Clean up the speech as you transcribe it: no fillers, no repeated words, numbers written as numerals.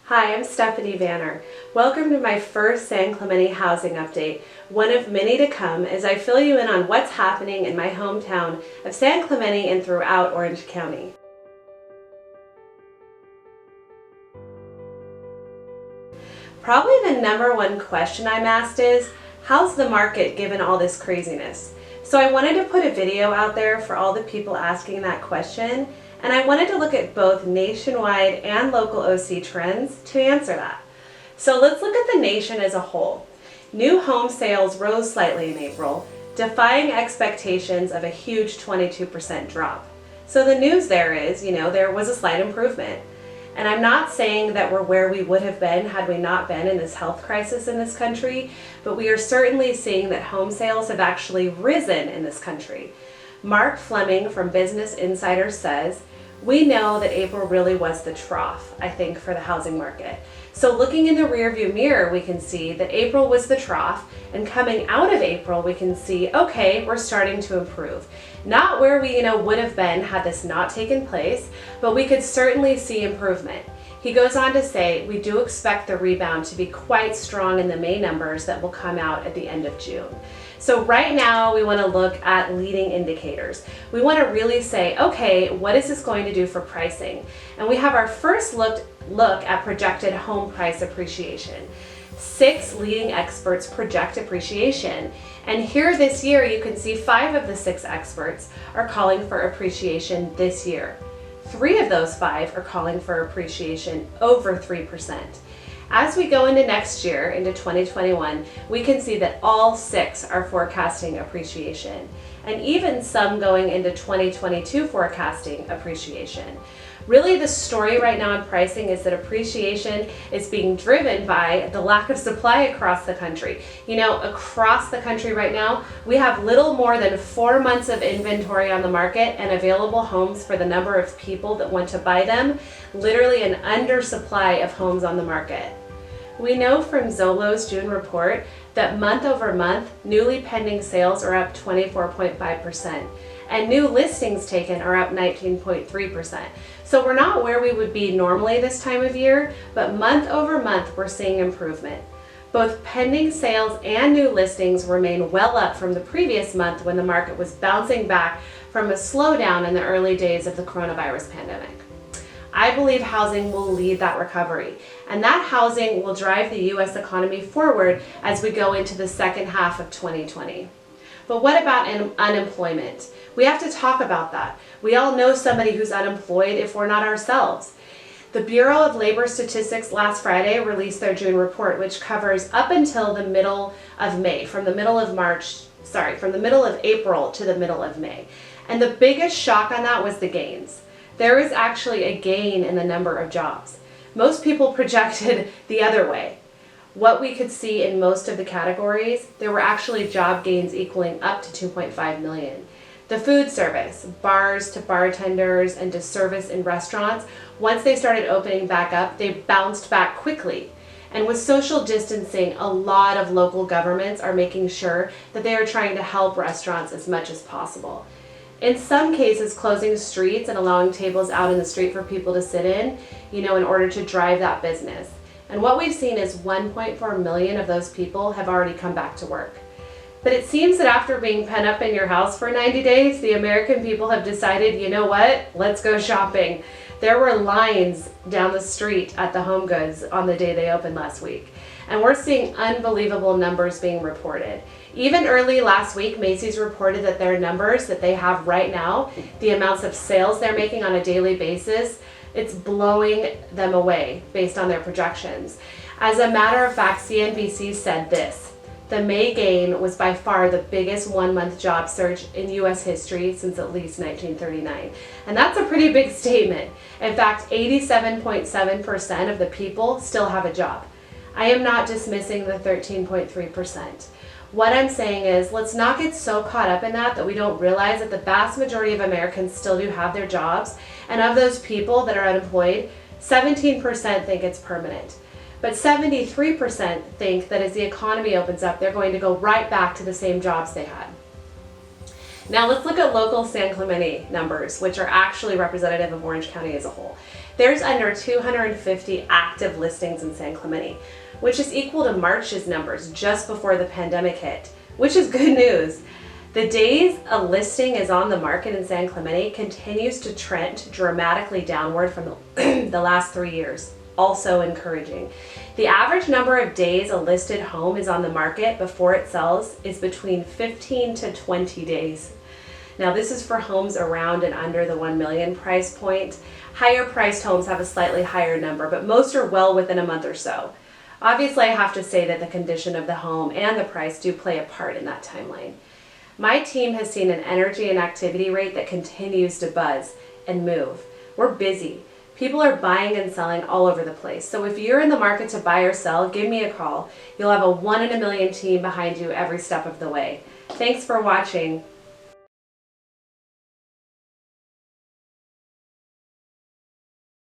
Hi, I'm Stephanie Vanner. Welcome to my first San Clemente housing update, one of many to come as I fill you in on what's happening in my hometown of San Clemente and throughout Orange County. Probably the number one question I'm asked is, how's the market given all this craziness? So I wanted to put a video out there for all the people asking that question, and I wanted to look at both nationwide and local OC trends to answer that. So let's look at the nation as a whole. New home sales rose slightly in April, defying expectations of a huge 22% drop. So the news there is, there was a slight improvement. And I'm not saying that we're where we would have been had we not been in this health crisis in this country, but we are certainly seeing that home sales have actually risen in this country. Mark Fleming from Business Insider says, "We know that April really was the trough, I think, for the housing market. So looking in the rearview mirror, we can see that April was the trough, and coming out of April, we can see, okay, we're starting to improve. Not where we, would have been had this not taken place, but we could certainly see improvement." He goes on to say, "We do expect the rebound to be quite strong in the May numbers that will come out at the end of June." So right now we want to look at leading indicators. We want to really say, okay, what is this going to do for pricing? And we have our first look at projected home price appreciation. 6 leading experts project appreciation. And here this year, you can see 5 of the 6 experts are calling for appreciation this year. 3 of those 5 are calling for appreciation over 3%. As we go into next year, into 2021, we can see that all 6 are forecasting appreciation, and even some going into 2022 forecasting appreciation. Really, the story right now in pricing is that appreciation is being driven by the lack of supply across the country. Across the country right now, we have little more than 4 months of inventory on the market and available homes for the number of people that want to buy them, literally an undersupply of homes on the market. We know from Zillow's June report that month over month, newly pending sales are up 24.5%, and new listings taken are up 19.3%. So we're not where we would be normally this time of year, but month over month, we're seeing improvement. Both pending sales and new listings remain well up from the previous month when the market was bouncing back from a slowdown in the early days of the coronavirus pandemic. I believe housing will lead that recovery, and that housing will drive the U.S. economy forward as we go into the second half of 2020. But what about unemployment? We have to talk about that. We all know somebody who's unemployed if we're not ourselves. The Bureau of Labor Statistics last Friday released their June report, which covers up until the middle of May, from the middle of April to the middle of May. And the biggest shock on that was the gains. There is actually a gain in the number of jobs. Most people projected the other way. What we could see in most of the categories, there were actually job gains equaling up to 2.5 million. The food service, bars to bartenders and to service in restaurants, once they started opening back up, they bounced back quickly. And with social distancing, a lot of local governments are making sure that they are trying to help restaurants as much as possible. In some cases, closing streets and allowing tables out in the street for people to sit in order to drive that business. And what we've seen is 1.4 million of those people have already come back to work. But it seems that after being pent up in your house for 90 days, the American people have decided, you know what, let's go shopping. There were lines down the street at the Home Goods on the day they opened last week. And we're seeing unbelievable numbers being reported. Even early last week, Macy's reported that their numbers that they have right now, the amounts of sales they're making on a daily basis, it's blowing them away based on their projections. As a matter of fact, CNBC said this: the May gain was by far the biggest one-month job surge in U.S. history since at least 1939. And that's a pretty big statement. In fact, 87.7% of the people still have a job. I am not dismissing the 13.3%. What I'm saying is, let's not get so caught up in that we don't realize that the vast majority of Americans still do have their jobs. And of those people that are unemployed, 17% think it's permanent. But 73% think that as the economy opens up, they're going to go right back to the same jobs they had. Now let's look at local San Clemente numbers, which are actually representative of Orange County as a whole. There's under 250 active listings in San Clemente, which is equal to March's numbers just before the pandemic hit, which is good news. The days a listing is on the market in San Clemente continues to trend dramatically downward from the last 3 years. Also encouraging. The average number of days a listed home is on the market before it sells is between 15 to 20 days. Now this is for homes around and under the 1 million price point. Higher priced homes have a slightly higher number, but most are well within a month or so. Obviously, I have to say that the condition of the home and the price do play a part in that timeline. My team has seen an energy and activity rate that continues to buzz and move. We're busy. People are buying and selling all over the place. So if you're in the market to buy or sell, give me a call. You'll have a 1 in a million team behind you every step of the way. Thanks for watching.